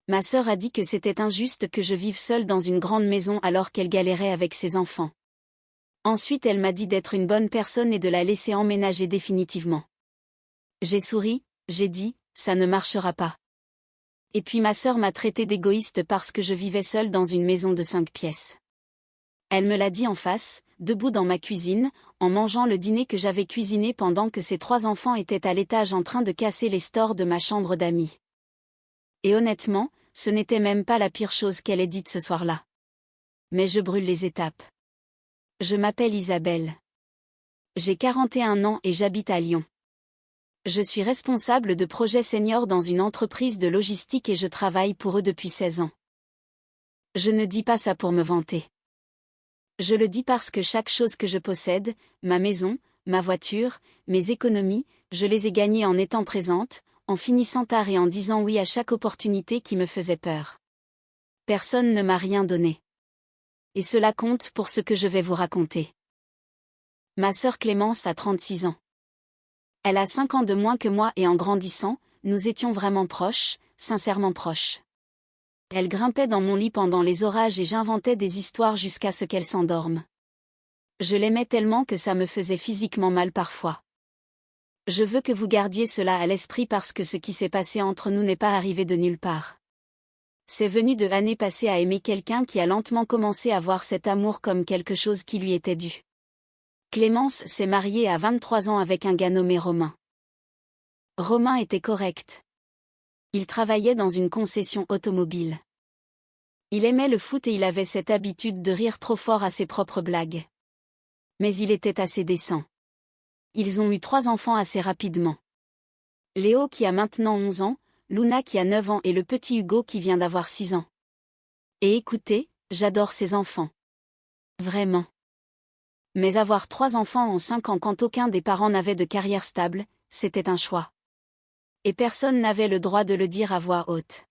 Ma sœur a dit que c'était injuste que je vive seule dans une grande maison alors qu'elle galérait avec ses enfants. Ensuite elle m'a dit d'être une bonne personne et de la laisser emménager définitivement. J'ai souri, j'ai dit, ça ne marchera pas. Et puis ma sœur m'a traité d'égoïste parce que je vivais seule dans une maison de 5 pièces. Elle me l'a dit en face, debout dans ma cuisine, en mangeant le dîner que j'avais cuisiné pendant que ses 3 enfants étaient à l'étage en train de casser les stores de ma chambre d'amis. Et honnêtement, ce n'était même pas la pire chose qu'elle ait dite ce soir-là. Mais je brûle les étapes. Je m'appelle Isabelle. J'ai 41 ans et j'habite à Lyon. Je suis responsable de projet senior dans une entreprise de logistique et je travaille pour eux depuis 16 ans. Je ne dis pas ça pour me vanter. Je le dis parce que chaque chose que je possède, ma maison, ma voiture, mes économies, je les ai gagnées en étant présente, en finissant tard et en disant oui à chaque opportunité qui me faisait peur. Personne ne m'a rien donné. Et cela compte pour ce que je vais vous raconter. Ma sœur Clémence a 36 ans. Elle a 5 ans de moins que moi et en grandissant, nous étions vraiment proches, sincèrement proches. Elle grimpait dans mon lit pendant les orages et j'inventais des histoires jusqu'à ce qu'elle s'endorme. Je l'aimais tellement que ça me faisait physiquement mal parfois. Je veux que vous gardiez cela à l'esprit parce que ce qui s'est passé entre nous n'est pas arrivé de nulle part. C'est venu de l'année passée à aimer quelqu'un qui a lentement commencé à voir cet amour comme quelque chose qui lui était dû. Clémence s'est mariée à 23 ans avec un gars nommé Romain. Romain était correct. Il travaillait dans une concession automobile. Il aimait le foot et il avait cette habitude de rire trop fort à ses propres blagues. Mais il était assez décent. Ils ont eu 3 enfants assez rapidement. Léo qui a maintenant 11 ans, Luna qui a 9 ans et le petit Hugo qui vient d'avoir 6 ans. Et écoutez, j'adore ces enfants. Vraiment. Mais avoir 3 enfants en 5 ans quand aucun des parents n'avait de carrière stable, c'était un choix. Et personne n'avait le droit de le dire à voix haute.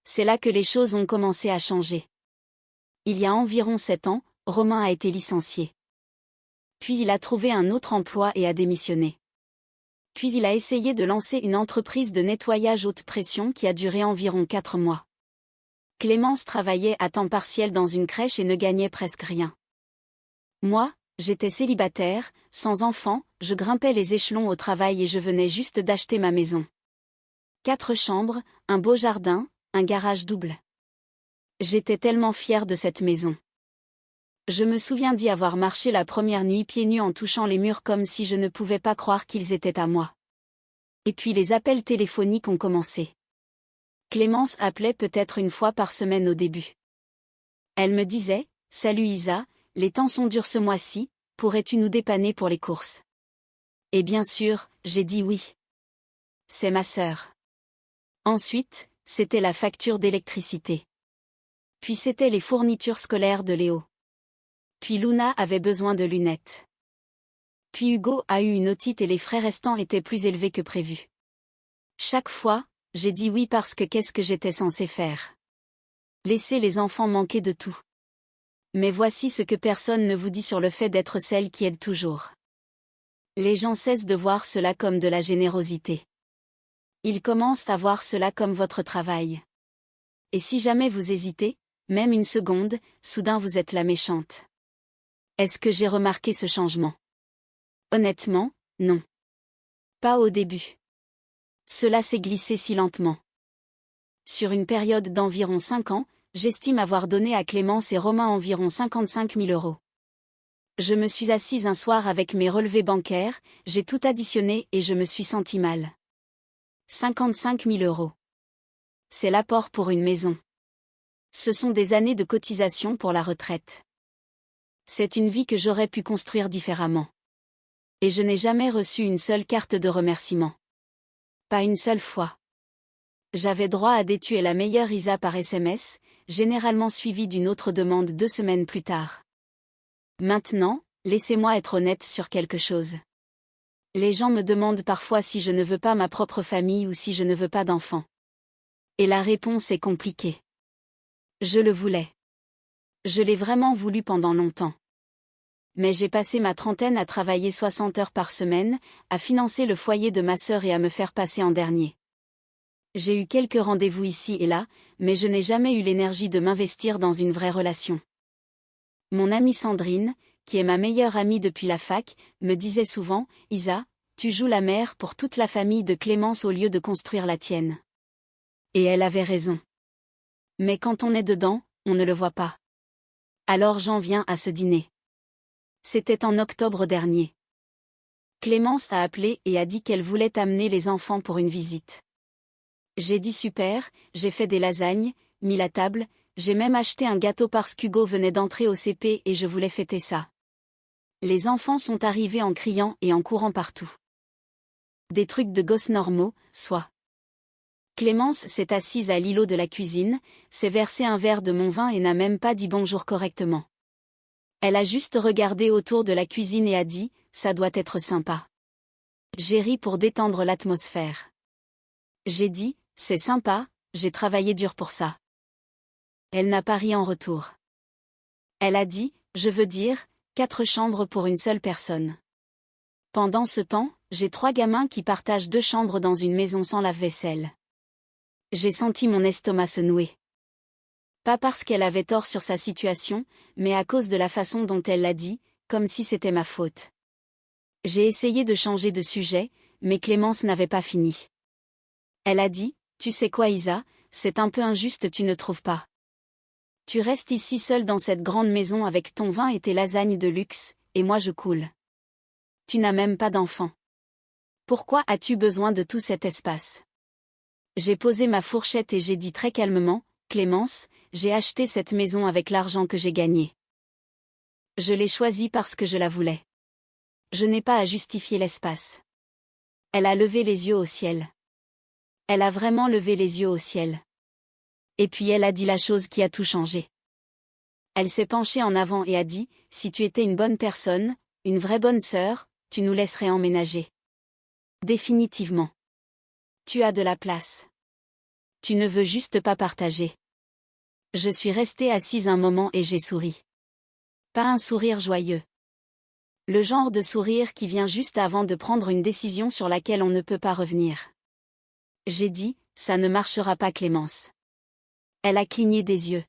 C'est là que les choses ont commencé à changer. Il y a environ 7 ans, Romain a été licencié. Puis il a trouvé un autre emploi et a démissionné. Puis il a essayé de lancer une entreprise de nettoyage haute pression qui a duré environ 4 mois. Clémence travaillait à temps partiel dans une crèche et ne gagnait presque rien. Moi, j'étais célibataire, sans enfant, je grimpais les échelons au travail et je venais juste d'acheter ma maison. 4 chambres, un beau jardin, un garage double. J'étais tellement fière de cette maison. Je me souviens d'y avoir marché la première nuit pieds nus en touchant les murs comme si je ne pouvais pas croire qu'ils étaient à moi. Et puis les appels téléphoniques ont commencé. Clémence appelait peut-être une fois par semaine au début. Elle me disait « Salut Isa, les temps sont durs ce mois-ci, pourrais-tu nous dépanner pour les courses ?» Et bien sûr, j'ai dit oui. C'est ma sœur. Ensuite, c'était la facture d'électricité. Puis c'était les fournitures scolaires de Léo. Puis Luna avait besoin de lunettes. Puis Hugo a eu une otite et les frais restants étaient plus élevés que prévu. Chaque fois, j'ai dit oui parce que qu'est-ce que j'étais censée faire? Laisser les enfants manquer de tout. Mais voici ce que personne ne vous dit sur le fait d'être celle qui aide toujours. Les gens cessent de voir cela comme de la générosité. Ils commencent à voir cela comme votre travail. Et si jamais vous hésitez, même une seconde, soudain vous êtes la méchante. Est-ce que j'ai remarqué ce changement? Honnêtement, non. Pas au début. Cela s'est glissé si lentement. Sur une période d'environ 5 ans, j'estime avoir donné à Clémence et Romain environ 55 000 €. Je me suis assise un soir avec mes relevés bancaires, j'ai tout additionné et je me suis sentie mal. 55 000 €. C'est l'apport pour une maison. Ce sont des années de cotisation pour la retraite. C'est une vie que j'aurais pu construire différemment. Et je n'ai jamais reçu une seule carte de remerciement. Pas une seule fois. J'avais droit à des tu es la meilleure Isa par SMS, généralement suivie d'une autre demande 2 semaines plus tard. Maintenant, laissez-moi être honnête sur quelque chose. Les gens me demandent parfois si je ne veux pas ma propre famille ou si je ne veux pas d'enfants. Et la réponse est compliquée. Je le voulais. Je l'ai vraiment voulu pendant longtemps. Mais j'ai passé ma trentaine à travailler 60 heures par semaine, à financer le foyer de ma sœur et à me faire passer en dernier. J'ai eu quelques rendez-vous ici et là, mais je n'ai jamais eu l'énergie de m'investir dans une vraie relation. Mon amie Sandrine, qui est ma meilleure amie depuis la fac, me disait souvent, Isa, tu joues la mère pour toute la famille de Clémence au lieu de construire la tienne. Et elle avait raison. Mais quand on est dedans, on ne le voit pas. Alors j'en viens à ce dîner. C'était en octobre dernier. Clémence a appelé et a dit qu'elle voulait amener les enfants pour une visite. J'ai dit super, j'ai fait des lasagnes, mis la table, j'ai même acheté un gâteau parce qu'Hugo venait d'entrer au CP et je voulais fêter ça. Les enfants sont arrivés en criant et en courant partout. Des trucs de gosses normaux, soit. Clémence s'est assise à l'îlot de la cuisine, s'est versé un verre de mon vin et n'a même pas dit bonjour correctement. Elle a juste regardé autour de la cuisine et a dit, ça doit être sympa. J'ai ri pour détendre l'atmosphère. J'ai dit, c'est sympa, j'ai travaillé dur pour ça. Elle n'a pas ri en retour. Elle a dit, je veux dire, 4 chambres pour une seule personne. Pendant ce temps, j'ai 3 gamins qui partagent 2 chambres dans une maison sans lave-vaisselle. J'ai senti mon estomac se nouer. Pas parce qu'elle avait tort sur sa situation, mais à cause de la façon dont elle l'a dit, comme si c'était ma faute. J'ai essayé de changer de sujet, mais Clémence n'avait pas fini. Elle a dit, tu sais quoi Isa, c'est un peu injuste, tu ne trouves pas? Tu restes ici seule dans cette grande maison avec ton vin et tes lasagnes de luxe, et moi je coule. Tu n'as même pas d'enfant. Pourquoi as-tu besoin de tout cet espace? J'ai posé ma fourchette et j'ai dit très calmement, Clémence, j'ai acheté cette maison avec l'argent que j'ai gagné. Je l'ai choisie parce que je la voulais. Je n'ai pas à justifier l'espace. Elle a levé les yeux au ciel. Elle a vraiment levé les yeux au ciel. Et puis elle a dit la chose qui a tout changé. Elle s'est penchée en avant et a dit, si tu étais une bonne personne, une vraie bonne sœur, tu nous laisserais emménager. Définitivement. Tu as de la place. Tu ne veux juste pas partager. Je suis restée assise un moment et j'ai souri. Pas un sourire joyeux. Le genre de sourire qui vient juste avant de prendre une décision sur laquelle on ne peut pas revenir. J'ai dit, ça ne marchera pas Clémence. Elle a cligné des yeux.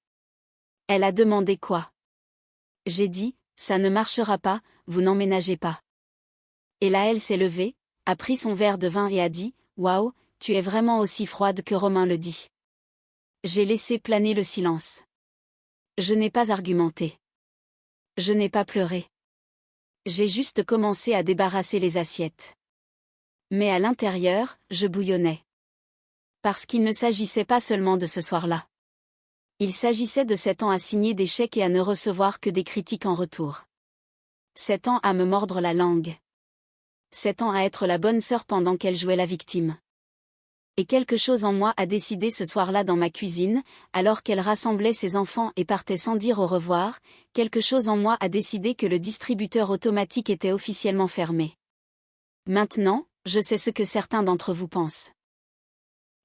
Elle a demandé quoi? J'ai dit, ça ne marchera pas, vous n'emménagez pas. Et là elle s'est levée, a pris son verre de vin et a dit, waouh, tu es vraiment aussi froide que Romain le dit. J'ai laissé planer le silence. Je n'ai pas argumenté. Je n'ai pas pleuré. J'ai juste commencé à débarrasser les assiettes. Mais à l'intérieur, je bouillonnais. Parce qu'il ne s'agissait pas seulement de ce soir-là. Il s'agissait de 7 ans à signer des chèques et à ne recevoir que des critiques en retour. 7 ans à me mordre la langue. 7 ans à être la bonne sœur pendant qu'elle jouait la victime. Et quelque chose en moi a décidé ce soir-là dans ma cuisine, alors qu'elle rassemblait ses enfants et partait sans dire au revoir, quelque chose en moi a décidé que le distributeur automatique était officiellement fermé. Maintenant, je sais ce que certains d'entre vous pensent.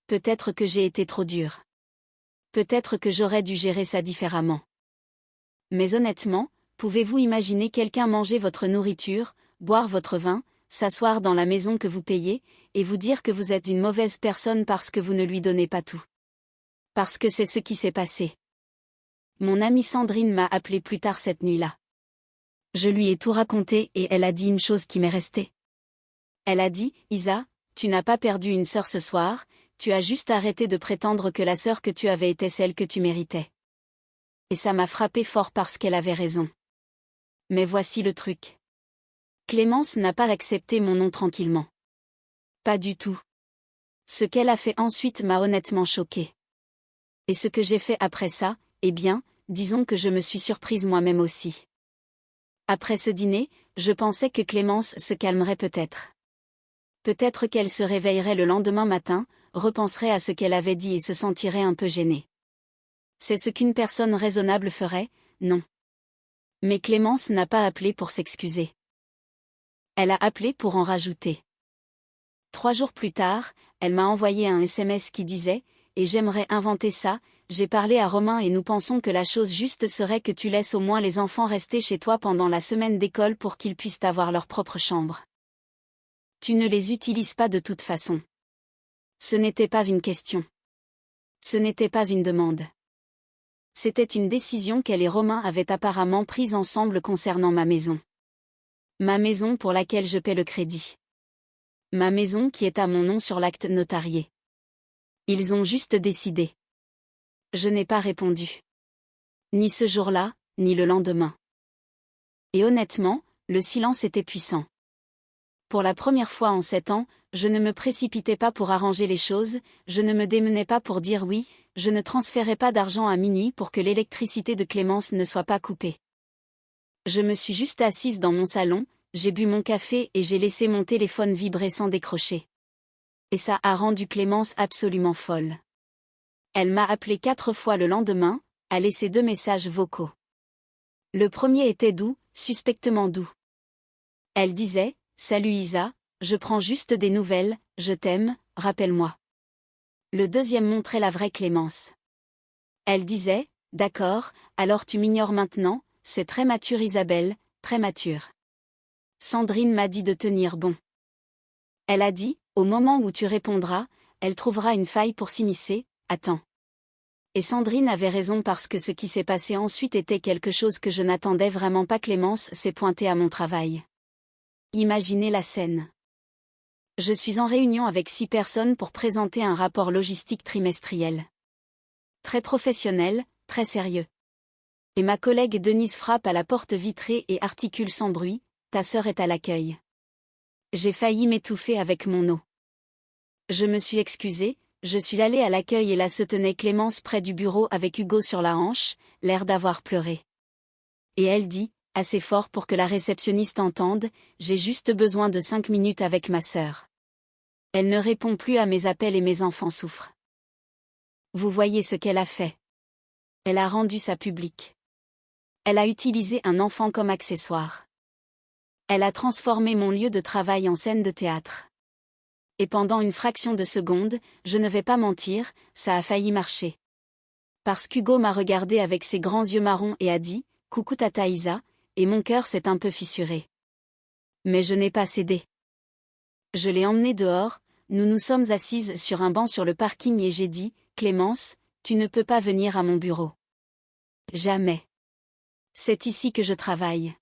Peut-être que j'ai été trop dure. Peut-être que j'aurais dû gérer ça différemment. Mais honnêtement, pouvez-vous imaginer quelqu'un manger votre nourriture, boire votre vin, s'asseoir dans la maison que vous payez, et vous dire que vous êtes une mauvaise personne parce que vous ne lui donnez pas tout? Parce que c'est ce qui s'est passé. Mon amie Sandrine m'a appelé plus tard cette nuit-là. Je lui ai tout raconté et elle a dit une chose qui m'est restée. Elle a dit, Isa, tu n'as pas perdu une sœur ce soir, tu as juste arrêté de prétendre que la sœur que tu avais était celle que tu méritais. Et ça m'a frappé fort parce qu'elle avait raison. Mais voici le truc. Clémence n'a pas accepté mon nom tranquillement. Pas du tout. Ce qu'elle a fait ensuite m'a honnêtement choquée. Et ce que j'ai fait après ça, eh bien, disons que je me suis surprise moi-même aussi. Après ce dîner, je pensais que Clémence se calmerait peut-être. Peut-être qu'elle se réveillerait le lendemain matin, repenserait à ce qu'elle avait dit et se sentirait un peu gênée. C'est ce qu'une personne raisonnable ferait, non. Mais Clémence n'a pas appelé pour s'excuser. Elle a appelé pour en rajouter. 3 jours plus tard, elle m'a envoyé un SMS qui disait « Et j'aimerais inventer ça, j'ai parlé à Romain et nous pensons que la chose juste serait que tu laisses au moins les enfants rester chez toi pendant la semaine d'école pour qu'ils puissent avoir leur propre chambre. Tu ne les utilises pas de toute façon. Ce n'était pas une question. Ce n'était pas une demande. C'était une décision qu'elle et Romain avaient apparemment prise ensemble concernant ma maison. Ma maison pour laquelle je paie le crédit. Ma maison qui est à mon nom sur l'acte notarié. Ils ont juste décidé. Je n'ai pas répondu. Ni ce jour-là, ni le lendemain. Et honnêtement, le silence était puissant. Pour la première fois en 7 ans, je ne me précipitais pas pour arranger les choses, je ne me démenais pas pour dire oui, je ne transférais pas d'argent à minuit pour que l'électricité de Clémence ne soit pas coupée. Je me suis juste assise dans mon salon, j'ai bu mon café et j'ai laissé mon téléphone vibrer sans décrocher. Et ça a rendu Clémence absolument folle. Elle m'a appelé 4 fois le lendemain, a laissé 2 messages vocaux. Le premier était doux, suspectement doux. Elle disait: « Salut Isa, je prends juste des nouvelles, je t'aime, rappelle-moi. » Le deuxième montrait la vraie Clémence. Elle disait: « D'accord, alors tu m'ignores maintenant, c'est très mature Isabelle, très mature. Sandrine m'a dit de tenir bon. » Elle a dit: « Au moment où tu répondras, elle trouvera une faille pour s'immiscer, attends. » Et Sandrine avait raison parce que ce qui s'est passé ensuite était quelque chose que je n'attendais vraiment pas. Clémence s'est pointée à mon travail. Imaginez la scène. Je suis en réunion avec 6 personnes pour présenter un rapport logistique trimestriel. Très professionnel, très sérieux. Et ma collègue Denise frappe à la porte vitrée et articule sans bruit: « Ta sœur est à l'accueil. » J'ai failli m'étouffer avec mon eau. Je me suis excusée, je suis allée à l'accueil et là se tenait Clémence près du bureau avec Hugo sur la hanche, l'air d'avoir pleuré. Et elle dit, assez fort pour que la réceptionniste entende: « J'ai juste besoin de 5 minutes avec ma sœur. » Elle ne répond plus à mes appels et mes enfants souffrent. Vous voyez ce qu'elle a fait. Elle a rendu ça public. Elle a utilisé un enfant comme accessoire. Elle a transformé mon lieu de travail en scène de théâtre. Et pendant une fraction de seconde, je ne vais pas mentir, ça a failli marcher. Parce qu'Hugo m'a regardé avec ses grands yeux marrons et a dit: « Coucou tata Isa », et mon cœur s'est un peu fissuré. Mais je n'ai pas cédé. Je l'ai emmené dehors, nous nous sommes assises sur un banc sur le parking et j'ai dit: « Clémence, tu ne peux pas venir à mon bureau. Jamais. C'est ici que je travaille.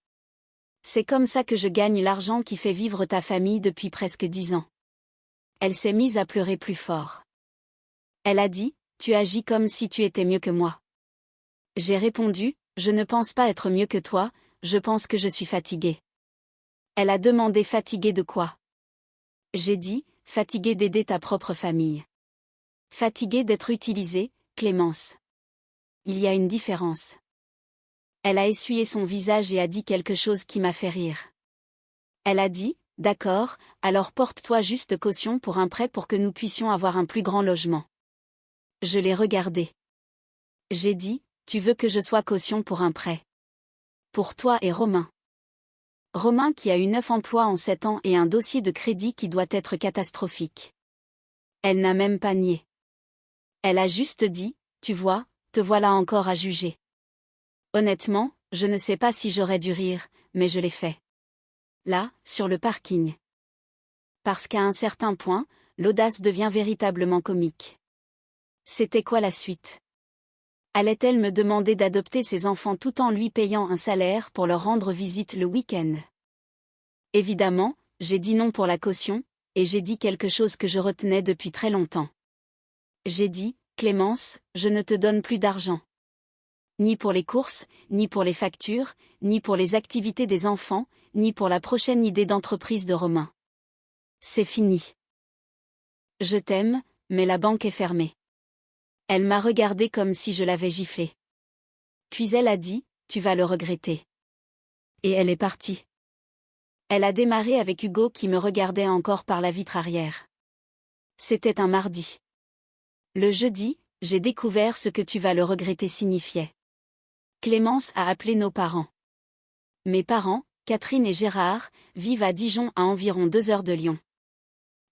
C'est comme ça que je gagne l'argent qui fait vivre ta famille depuis presque 10 ans. » Elle s'est mise à pleurer plus fort. Elle a dit: « Tu agis comme si tu étais mieux que moi. » J'ai répondu: « Je ne pense pas être mieux que toi, je pense que je suis fatiguée. » Elle a demandé: « Fatiguée de quoi ?» J'ai dit: « Fatiguée d'aider ta propre famille. Fatiguée d'être utilisée, Clémence. Il y a une différence. » Elle a essuyé son visage et a dit quelque chose qui m'a fait rire. Elle a dit: « D'accord, alors porte-toi juste caution pour un prêt pour que nous puissions avoir un plus grand logement. » Je l'ai regardée. J'ai dit: « Tu veux que je sois caution pour un prêt? Pour toi et Romain. » Romain qui a eu 9 emplois en 7 ans et un dossier de crédit qui doit être catastrophique. Elle n'a même pas nié. Elle a juste dit: « Tu vois, te voilà encore à juger. » Honnêtement, je ne sais pas si j'aurais dû rire, mais je l'ai fait. Là, sur le parking. Parce qu'à un certain point, l'audace devient véritablement comique. C'était quoi la suite? Allait-elle me demander d'adopter ses enfants tout en lui payant un salaire pour leur rendre visite le week-end? Évidemment, j'ai dit non pour la caution, et j'ai dit quelque chose que je retenais depuis très longtemps. J'ai dit: « Clémence, je ne te donne plus d'argent. Ni pour les courses, ni pour les factures, ni pour les activités des enfants, ni pour la prochaine idée d'entreprise de Romain. C'est fini. Je t'aime, mais la banque est fermée. » Elle m'a regardé comme si je l'avais giflé. Puis elle a dit: « Tu vas le regretter. » Et elle est partie. Elle a démarré avec Hugo qui me regardait encore par la vitre arrière. C'était un mardi. Le jeudi, j'ai découvert ce que tu vas le regretter signifiait. Clémence a appelé nos parents. Mes parents, Catherine et Gérard, vivent à Dijon à environ 2 heures de Lyon.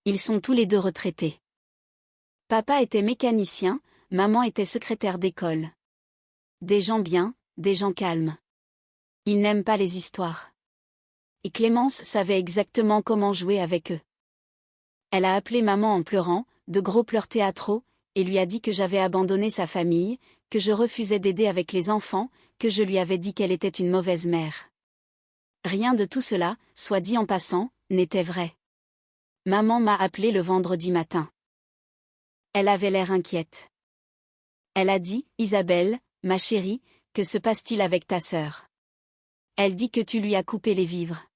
Ils sont tous les deux retraités. Papa était mécanicien, maman était secrétaire d'école. Des gens bien, des gens calmes. Ils n'aiment pas les histoires. Et Clémence savait exactement comment jouer avec eux. Elle a appelé maman en pleurant: de gros pleurs théâtraux, et lui a dit que j'avais abandonné sa famille, que je refusais d'aider avec les enfants, que je lui avais dit qu'elle était une mauvaise mère. Rien de tout cela, soit dit en passant, n'était vrai. Maman m'a appelé le vendredi matin. Elle avait l'air inquiète. Elle a dit, « Isabelle, ma chérie, que se passe-t-il avec ta sœur ? Elle dit que tu lui as coupé les vivres. »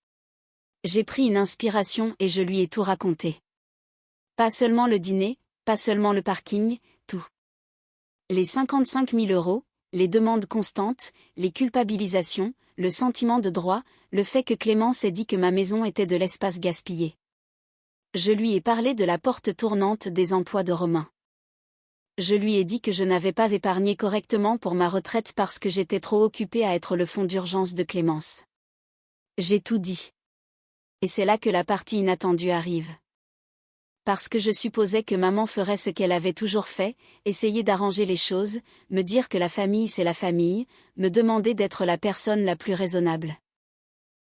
J'ai pris une inspiration et je lui ai tout raconté. Pas seulement le dîner, pas seulement le parking, tout. Les 55 000 €, les demandes constantes, les culpabilisations, le sentiment de droit, le fait que Clémence ait dit que ma maison était de l'espace gaspillé. Je lui ai parlé de la porte tournante des emplois de Romain. Je lui ai dit que je n'avais pas épargné correctement pour ma retraite parce que j'étais trop occupée à être le fonds d'urgence de Clémence. J'ai tout dit. Et c'est là que la partie inattendue arrive. Parce que je supposais que maman ferait ce qu'elle avait toujours fait, essayer d'arranger les choses, me dire que la famille c'est la famille, me demander d'être la personne la plus raisonnable.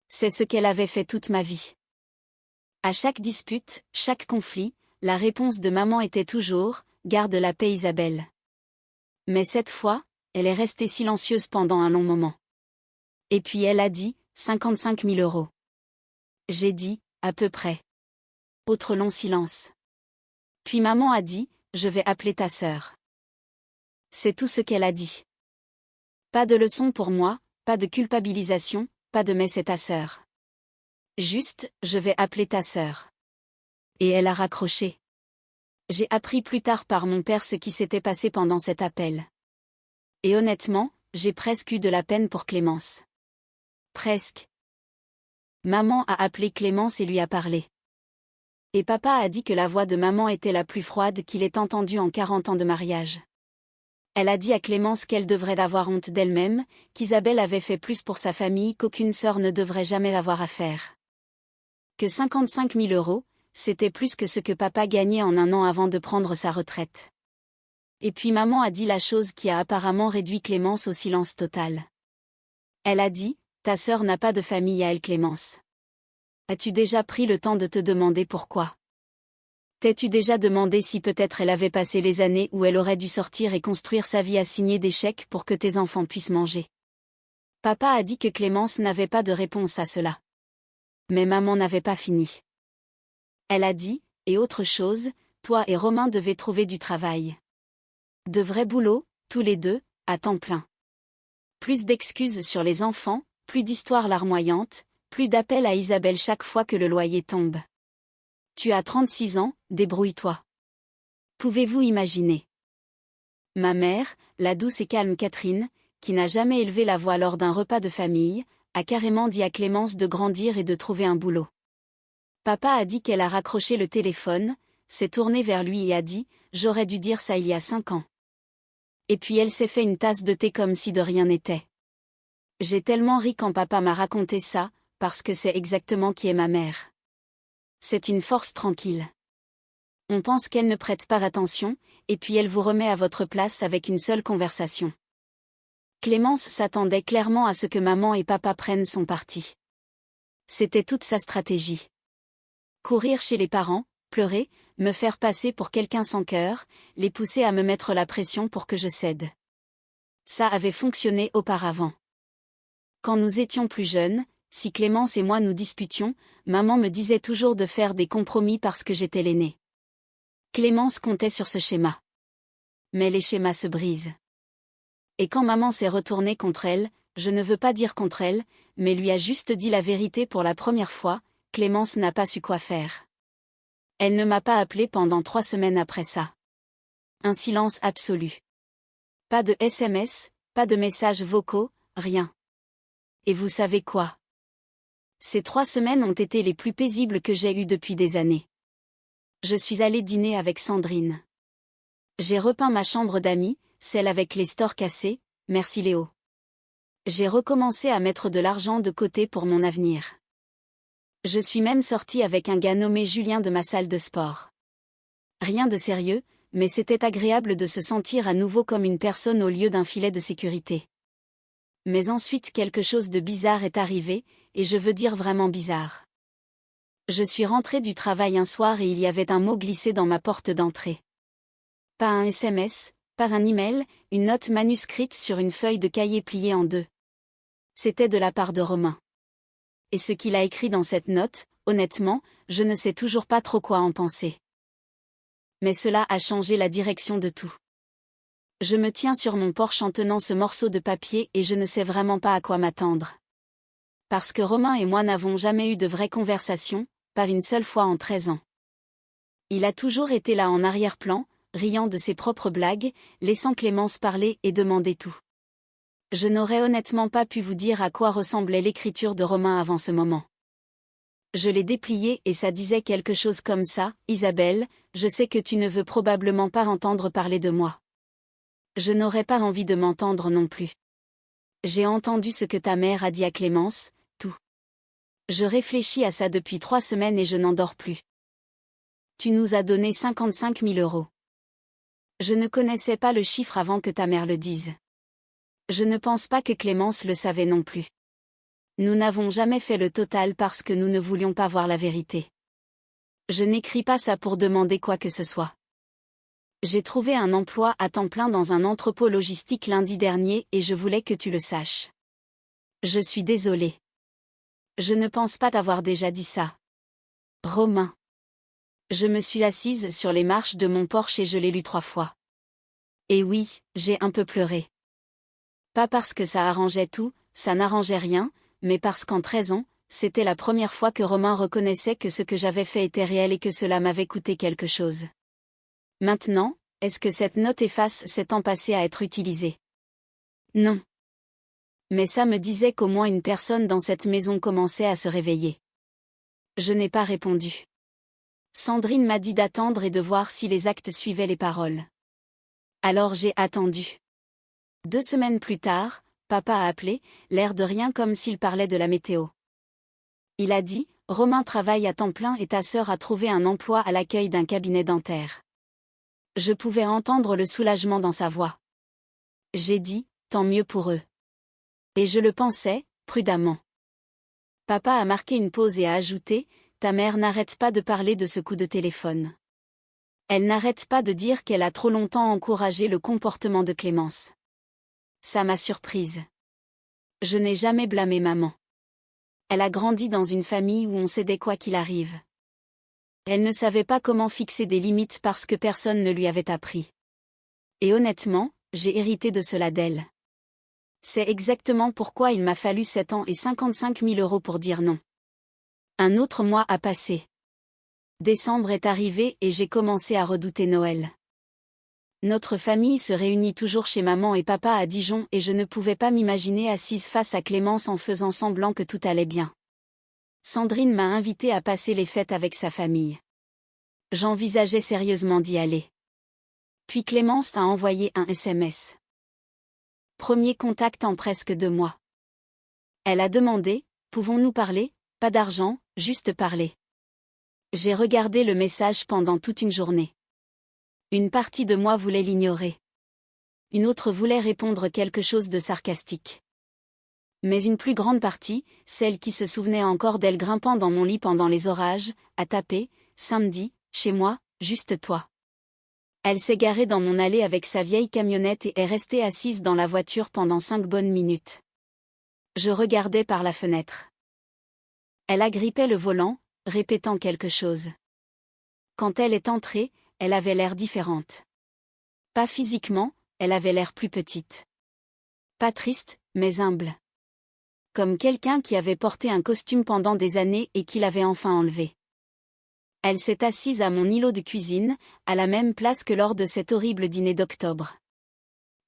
C'est ce qu'elle avait fait toute ma vie. À chaque dispute, chaque conflit, la réponse de maman était toujours « Garde la paix Isabelle ». Mais cette fois, elle est restée silencieuse pendant un long moment. Et puis elle a dit « 55 000 €. J'ai dit « à peu près ». Autre long silence. Puis maman a dit « Je vais appeler ta sœur ». C'est tout ce qu'elle a dit. Pas de leçon pour moi, pas de culpabilisation, pas de « mais c'est ta sœur ». Juste « Je vais appeler ta sœur ». Et elle a raccroché. J'ai appris plus tard par mon père ce qui s'était passé pendant cet appel. Et honnêtement, j'ai presque eu de la peine pour Clémence. Presque. Maman a appelé Clémence et lui a parlé. Et papa a dit que la voix de maman était la plus froide qu'il ait entendue en 40 ans de mariage. Elle a dit à Clémence qu'elle devrait avoir honte d'elle-même, qu'Isabelle avait fait plus pour sa famille qu'aucune sœur ne devrait jamais avoir à faire. Que 55 000 €, c'était plus que ce que papa gagnait en un an avant de prendre sa retraite. Et puis maman a dit la chose qui a apparemment réduit Clémence au silence total. Elle a dit, « Ta sœur n'a pas de famille à elle Clémence. As-tu déjà pris le temps de te demander pourquoi ? T'es-tu déjà demandé si peut-être elle avait passé les années où elle aurait dû sortir et construire sa vie à signer des chèques pour que tes enfants puissent manger ? » Papa a dit que Clémence n'avait pas de réponse à cela. Mais maman n'avait pas fini. Elle a dit, et autre chose, toi et Romain devez trouver du travail. De vrais boulots, tous les deux, à temps plein. Plus d'excuses sur les enfants, plus d'histoires larmoyantes, plus d'appels à Isabelle chaque fois que le loyer tombe. Tu as 36 ans, débrouille-toi. Pouvez-vous imaginer ? Ma mère, la douce et calme Catherine, qui n'a jamais élevé la voix lors d'un repas de famille, a carrément dit à Clémence de grandir et de trouver un boulot. Papa a dit qu'elle a raccroché le téléphone, s'est tournée vers lui et a dit « J'aurais dû dire ça il y a 5 ans. » Et puis elle s'est fait une tasse de thé comme si de rien n'était. J'ai tellement ri quand papa m'a raconté ça, parce que c'est exactement qui est ma mère. C'est une force tranquille. On pense qu'elle ne prête pas attention, et puis elle vous remet à votre place avec une seule conversation. Clémence s'attendait clairement à ce que maman et papa prennent son parti. C'était toute sa stratégie. Courir chez les parents, pleurer, me faire passer pour quelqu'un sans cœur, les pousser à me mettre la pression pour que je cède. Ça avait fonctionné auparavant. Quand nous étions plus jeunes, si Clémence et moi nous disputions, maman me disait toujours de faire des compromis parce que j'étais l'aînée. Clémence comptait sur ce schéma. Mais les schémas se brisent. Et quand maman s'est retournée contre elle, je ne veux pas dire contre elle, mais lui a juste dit la vérité pour la première fois, Clémence n'a pas su quoi faire. Elle ne m'a pas appelé pendant 3 semaines après ça. Un silence absolu. Pas de SMS, pas de messages vocaux, rien. Et vous savez quoi ? Ces 3 semaines ont été les plus paisibles que j'ai eues depuis des années. Je suis allée dîner avec Sandrine. J'ai repeint ma chambre d'amis, celle avec les stores cassés, merci Léo. J'ai recommencé à mettre de l'argent de côté pour mon avenir. Je suis même sortie avec un gars nommé Julien de ma salle de sport. Rien de sérieux, mais c'était agréable de se sentir à nouveau comme une personne au lieu d'un filet de sécurité. Mais ensuite quelque chose de bizarre est arrivé, et je veux dire vraiment bizarre. Je suis rentrée du travail un soir et il y avait un mot glissé dans ma porte d'entrée. Pas un SMS, pas un email, une note manuscrite sur une feuille de cahier pliée en deux. C'était de la part de Romain. Et ce qu'il a écrit dans cette note, honnêtement, je ne sais toujours pas trop quoi en penser. Mais cela a changé la direction de tout. Je me tiens sur mon porche en tenant ce morceau de papier et je ne sais vraiment pas à quoi m'attendre. Parce que Romain et moi n'avons jamais eu de vraie conversation, pas une seule fois en 13 ans. Il a toujours été là en arrière-plan, riant de ses propres blagues, laissant Clémence parler et demander tout. Je n'aurais honnêtement pas pu vous dire à quoi ressemblait l'écriture de Romain avant ce moment. Je l'ai déplié et ça disait quelque chose comme ça: « Isabelle, je sais que tu ne veux probablement pas entendre parler de moi. Je n'aurais pas envie de m'entendre non plus. J'ai entendu ce que ta mère a dit à Clémence, tout. Je réfléchis à ça depuis 3 semaines et je n'en dors plus. Tu nous as donné 55 000 €. Je ne connaissais pas le chiffre avant que ta mère le dise. Je ne pense pas que Clémence le savait non plus. Nous n'avons jamais fait le total parce que nous ne voulions pas voir la vérité. Je n'écris pas ça pour demander quoi que ce soit. J'ai trouvé un emploi à temps plein dans un entrepôt logistique lundi dernier et je voulais que tu le saches. Je suis désolée. Je ne pense pas t'avoir déjà dit ça. Romain. Je me suis assise sur les marches de mon Porsche et je l'ai lu 3 fois. Et oui, j'ai un peu pleuré. Pas parce que ça arrangeait tout, ça n'arrangeait rien, mais parce qu'en 13 ans, c'était la première fois que Romain reconnaissait que ce que j'avais fait était réel et que cela m'avait coûté quelque chose. Maintenant, est-ce que cette note efface cet temps passé à être utilisé? Non. Mais ça me disait qu'au moins une personne dans cette maison commençait à se réveiller. Je n'ai pas répondu. Sandrine m'a dit d'attendre et de voir si les actes suivaient les paroles. Alors j'ai attendu. 2 semaines plus tard, papa a appelé, l'air de rien comme s'il parlait de la météo. Il a dit: « Romain travaille à temps plein et ta sœur a trouvé un emploi à l'accueil d'un cabinet dentaire. » Je pouvais entendre le soulagement dans sa voix. J'ai dit: « Tant mieux pour eux. » Et je le pensais, prudemment. Papa a marqué une pause et a ajouté: « Ta mère n'arrête pas de parler de ce coup de téléphone. Elle n'arrête pas de dire qu'elle a trop longtemps encouragé le comportement de Clémence. » Ça m'a surprise. Je n'ai jamais blâmé maman. Elle a grandi dans une famille où on cédait quoi qu'il arrive. Elle ne savait pas comment fixer des limites parce que personne ne lui avait appris. Et honnêtement, j'ai hérité de cela d'elle. C'est exactement pourquoi il m'a fallu 7 ans et 55 000 € pour dire non. Un autre mois a passé. Décembre est arrivé et j'ai commencé à redouter Noël. Notre famille se réunit toujours chez maman et papa à Dijon et je ne pouvais pas m'imaginer assise face à Clémence en faisant semblant que tout allait bien. Sandrine m'a invitée à passer les fêtes avec sa famille. J'envisageais sérieusement d'y aller. Puis Clémence a envoyé un SMS. Premier contact en presque 2 mois. Elle a demandé: « Pouvons-nous parler? Pas d'argent, juste parler. » J'ai regardé le message pendant toute une journée. Une partie de moi voulait l'ignorer. Une autre voulait répondre quelque chose de sarcastique. Mais une plus grande partie, celle qui se souvenait encore d'elle grimpant dans mon lit pendant les orages, a tapé: « Samedi, chez moi, juste toi. » Elle s'est garée dans mon allée avec sa vieille camionnette et est restée assise dans la voiture pendant 5 bonnes minutes. Je regardais par la fenêtre. Elle agrippait le volant, répétant quelque chose. Quand elle est entrée, elle avait l'air différente. Pas physiquement, elle avait l'air plus petite. Pas triste, mais humble. Comme quelqu'un qui avait porté un costume pendant des années et qui l'avait enfin enlevé. Elle s'est assise à mon îlot de cuisine, à la même place que lors de cet horrible dîner d'octobre.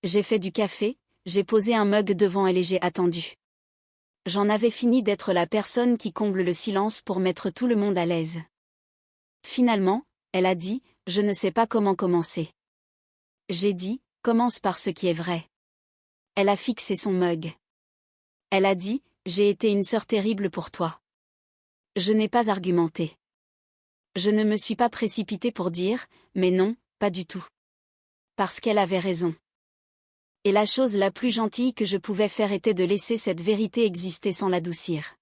J'ai fait du café, j'ai posé un mug devant elle et j'ai attendu. J'en avais fini d'être la personne qui comble le silence pour mettre tout le monde à l'aise. Finalement, elle a dit: « Je ne sais pas comment commencer. » J'ai dit: « Commence par ce qui est vrai. » Elle a fixé son mug. Elle a dit: « J'ai été une sœur terrible pour toi. » Je n'ai pas argumenté. Je ne me suis pas précipitée pour dire: « Mais non, pas du tout. » Parce qu'elle avait raison. Et la chose la plus gentille que je pouvais faire était de laisser cette vérité exister sans l'adoucir.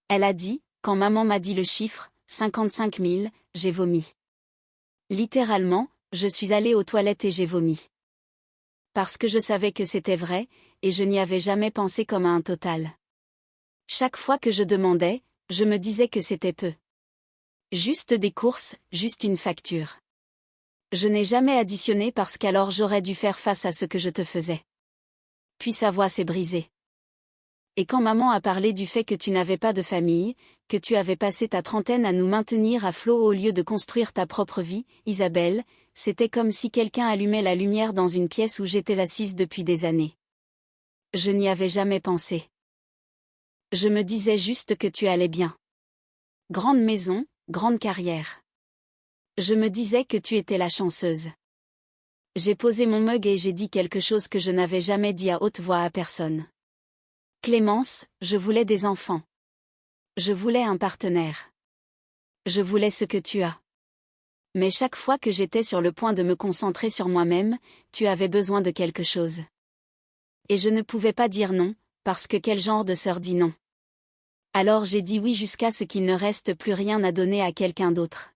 Elle a dit: Quand maman m'a dit le chiffre, 55 000, j'ai vomi. Littéralement, je suis allée aux toilettes et j'ai vomi. Parce que je savais que c'était vrai, et je n'y avais jamais pensé comme à un total. Chaque fois que je demandais, je me disais que c'était peu. Juste des courses, juste une facture. Je n'ai jamais additionné parce qu'alors j'aurais dû faire face à ce que je te faisais. Puis sa voix s'est brisée. Et quand maman a parlé du fait que tu n'avais pas de famille, que tu avais passé ta trentaine à nous maintenir à flot au lieu de construire ta propre vie, Isabelle, c'était comme si quelqu'un allumait la lumière dans une pièce où j'étais assise depuis des années. Je n'y avais jamais pensé. Je me disais juste que tu allais bien. Grande maison, grande carrière. Je me disais que tu étais la chanceuse. J'ai posé mon mug et j'ai dit quelque chose que je n'avais jamais dit à haute voix à personne. Clémence, je voulais des enfants. Je voulais un partenaire. Je voulais ce que tu as. Mais chaque fois que j'étais sur le point de me concentrer sur moi-même, tu avais besoin de quelque chose. Et je ne pouvais pas dire non, parce que quel genre de sœur dit non? Alors j'ai dit oui jusqu'à ce qu'il ne reste plus rien à donner à quelqu'un d'autre.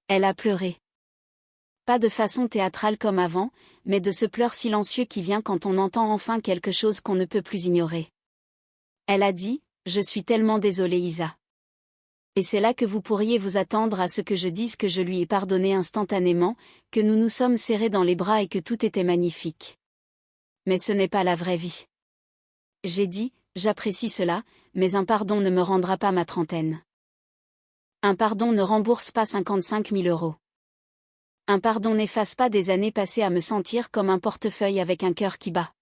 Elle a pleuré. Pas de façon théâtrale comme avant, mais de ce pleur silencieux qui vient quand on entend enfin quelque chose qu'on ne peut plus ignorer. Elle a dit, je suis tellement désolée Isa. Et c'est là que vous pourriez vous attendre à ce que je dise que je lui ai pardonné instantanément, que nous nous sommes serrés dans les bras et que tout était magnifique. Mais ce n'est pas la vraie vie. J'ai dit, j'apprécie cela, mais un pardon ne me rendra pas ma trentaine. Un pardon ne rembourse pas 55 000 €. Un pardon n'efface pas des années passées à me sentir comme un portefeuille avec un cœur qui bat.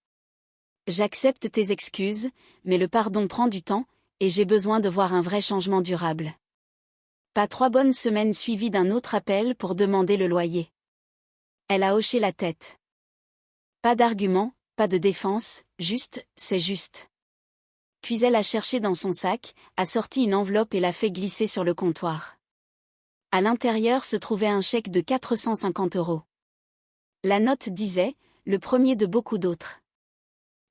J'accepte tes excuses, mais le pardon prend du temps, et j'ai besoin de voir un vrai changement durable. Pas 3 bonnes semaines suivies d'un autre appel pour demander le loyer. Elle a hoché la tête. Pas d'argument, pas de défense, juste, c'est juste. Puis elle a cherché dans son sac, a sorti une enveloppe et l'a fait glisser sur le comptoir. À l'intérieur se trouvait un chèque de 450 €. La note disait, le premier de beaucoup d'autres.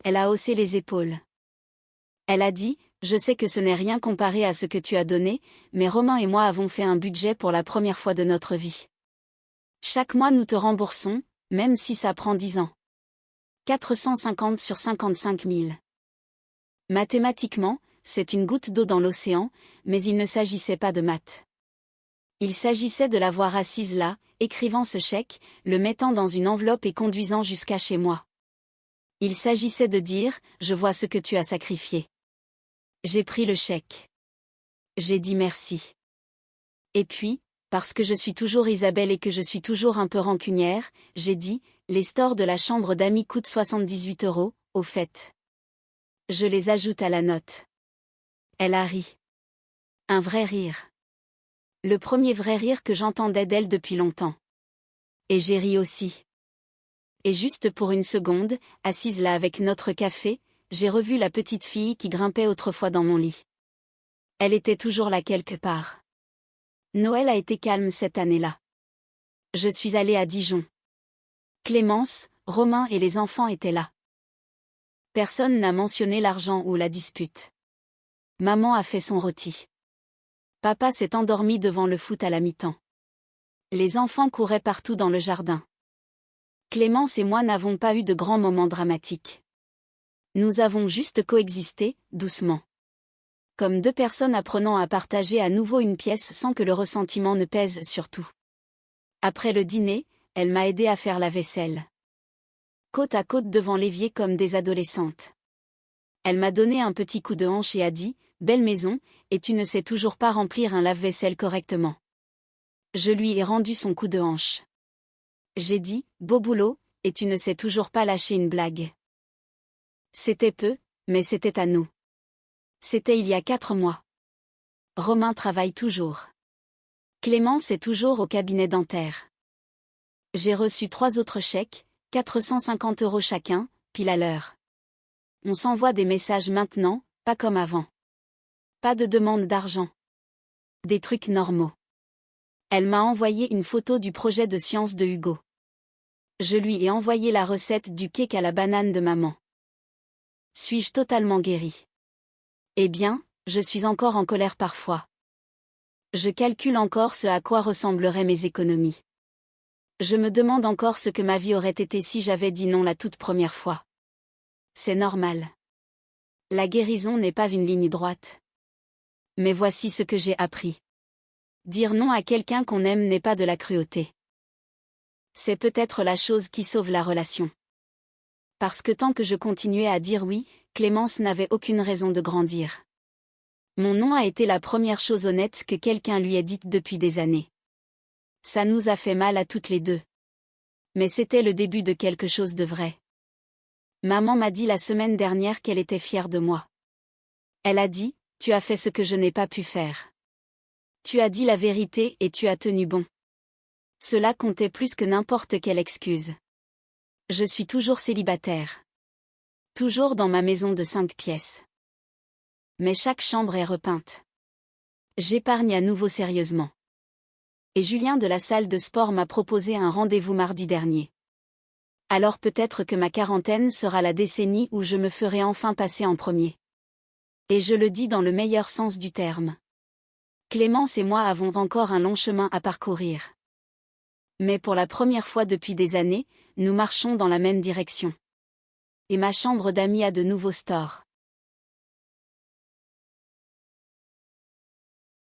Elle a haussé les épaules. Elle a dit, je sais que ce n'est rien comparé à ce que tu as donné, mais Romain et moi avons fait un budget pour la première fois de notre vie. Chaque mois nous te remboursons, même si ça prend 10 ans. 450 sur 55 000. Mathématiquement, c'est une goutte d'eau dans l'océan, mais il ne s'agissait pas de maths. Il s'agissait de la voir assise là, écrivant ce chèque, le mettant dans une enveloppe et conduisant jusqu'à chez moi. Il s'agissait de dire, je vois ce que tu as sacrifié. J'ai pris le chèque. J'ai dit merci. Et puis, parce que je suis toujours Isabelle et que je suis toujours un peu rancunière, j'ai dit, les stores de la chambre d'amis coûtent 78 €, au fait. Je les ajoute à la note. Elle a ri. Un vrai rire. Le premier vrai rire que j'entendais d'elle depuis longtemps. Et j'ai ri aussi. Et juste pour une seconde, assise là avec notre café, j'ai revu la petite fille qui grimpait autrefois dans mon lit. Elle était toujours là quelque part. Noël a été calme cette année-là. Je suis allée à Dijon. Clémence, Romain et les enfants étaient là. Personne n'a mentionné l'argent ou la dispute. Maman a fait son rôti. Papa s'est endormi devant le foot à la mi-temps. Les enfants couraient partout dans le jardin. Clémence et moi n'avons pas eu de grands moments dramatiques. Nous avons juste coexisté, doucement. Comme 2 personnes apprenant à partager à nouveau une pièce sans que le ressentiment ne pèse sur tout. Après le dîner, elle m'a aidé à faire la vaisselle. Côte à côte devant l'évier comme des adolescentes. Elle m'a donné un petit coup de hanche et a dit, belle maison, et tu ne sais toujours pas remplir un lave-vaisselle correctement. Je lui ai rendu son coup de hanche. J'ai dit, beau boulot, et tu ne sais toujours pas lâcher une blague. C'était peu, mais c'était à nous. C'était il y a 4 mois. Romain travaille toujours. Clémence est toujours au cabinet dentaire. J'ai reçu 3 autres chèques, 450 € chacun, pile à l'heure. On s'envoie des messages maintenant, pas comme avant. Pas de demande d'argent. Des trucs normaux. Elle m'a envoyé une photo du projet de science de Hugo. Je lui ai envoyé la recette du cake à la banane de maman. Suis-je totalement guérie? Eh bien, Je suis encore en colère parfois. Je calcule encore ce à quoi ressembleraient mes économies. Je me demande encore ce que ma vie aurait été si j'avais dit non la toute première fois. C'est normal. La guérison n'est pas une ligne droite. Mais voici ce que j'ai appris. Dire non à quelqu'un qu'on aime n'est pas de la cruauté. C'est peut-être la chose qui sauve la relation. Parce que tant que je continuais à dire oui, Clémence n'avait aucune raison de grandir. Mon non a été la première chose honnête que quelqu'un lui ait dite depuis des années. Ça nous a fait mal à toutes les deux. Mais c'était le début de quelque chose de vrai. Maman m'a dit la semaine dernière qu'elle était fière de moi. Elle a dit, tu as fait ce que je n'ai pas pu faire. Tu as dit la vérité et tu as tenu bon. Cela comptait plus que n'importe quelle excuse. Je suis toujours célibataire. Toujours dans ma maison de 5 pièces. Mais chaque chambre est repeinte. J'épargne à nouveau sérieusement. Et Julien de la salle de sport m'a proposé un rendez-vous mardi dernier. Alors peut-être que ma quarantaine sera la décennie où je me ferai enfin passer en premier. Et je le dis dans le meilleur sens du terme. Clémence et moi avons encore un long chemin à parcourir. Mais pour la première fois depuis des années, nous marchons dans la même direction. Et ma chambre d'amis a de nouveaux stores.